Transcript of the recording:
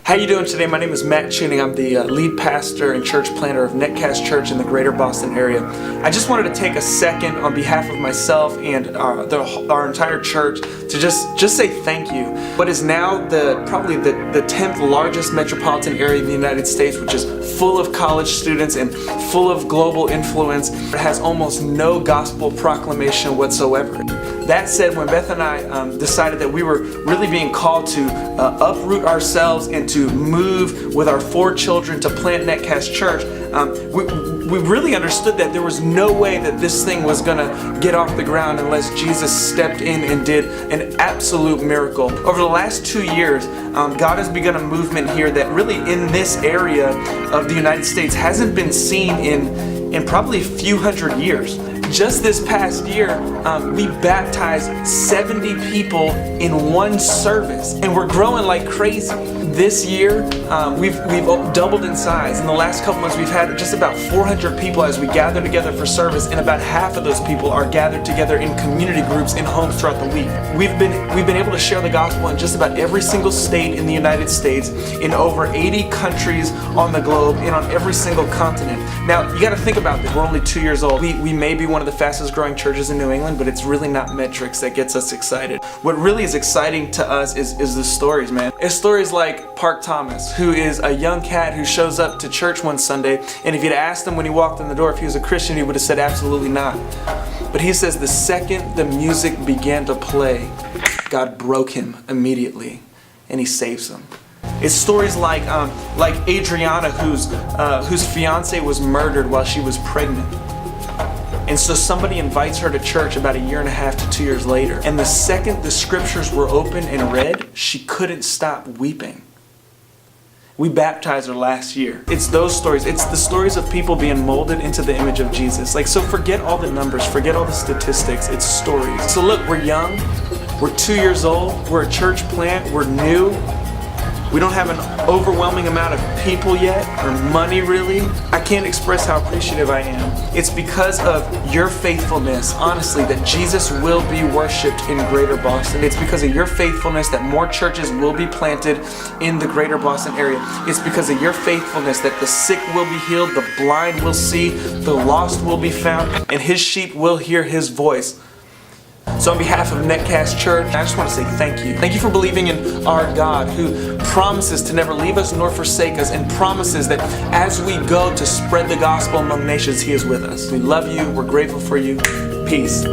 How you doing today? My name is Matt Chewning. I'm the lead pastor and church planter of Netcast Church in the greater Boston area. I just wanted to take a second on behalf of myself and our entire church to just say thank you. What is now probably the 10th largest metropolitan area in the United States, which is full of college students and full of global influence. It has almost no gospel proclamation whatsoever. That said, when Beth and I decided that we were really being called to uproot ourselves and to move with our 4 children to plant Netcast Church, we really understood that there was no way that this thing was going to get off the ground unless Jesus stepped in and did an absolute miracle. Over the last 2 years, God has begun a movement here that really in this area of the United States hasn't been seen in probably a few hundred years. Just this past year, we baptized 70 people in one service, and we're growing like crazy. This year, we've doubled in size. In the last couple months, we've had just about 400 people as we gather together for service, and about half of those people are gathered together in community groups in homes throughout the week. We've been able to share the gospel in just about every single state in the United States, in over 80 countries on the globe, and on every single continent. Now, you got to think about this. We're only 2 years old. We may be one of the fastest growing churches in New England, but it's really not metrics that gets us excited. What really is exciting to us is the stories, man. It's stories like Park Thomas, who is a young cat who shows up to church one Sunday, and if you'd asked him when he walked in the door if he was a Christian, he would have said absolutely not. But he says the second the music began to play, God broke him immediately, and he saves him. It's stories like Adriana, whose fiance was murdered while she was pregnant. And so somebody invites her to church about 1.5 to 2 years later. And the second the scriptures were open and read, she couldn't stop weeping. We baptized her last year. It's those stories. It's the stories of people being molded into the image of Jesus. So forget all the numbers, forget all the statistics. It's stories. So look, we're young. We're 2 years old. We're a church plant. We're new. We don't have an overwhelming amount of people yet, or money really. I can't express how appreciative I am. It's because of your faithfulness, honestly, that Jesus will be worshiped in greater Boston. It's because of your faithfulness that more churches will be planted in the greater Boston area. It's because of your faithfulness that the sick will be healed, the blind will see, the lost will be found, and his sheep will hear his voice. So on behalf of Netcast Church, I just want to say thank you. Thank you for believing in our God, who promises to never leave us nor forsake us, and promises that as we go to spread the gospel among nations, he is with us. We love you. We're grateful for you. Peace.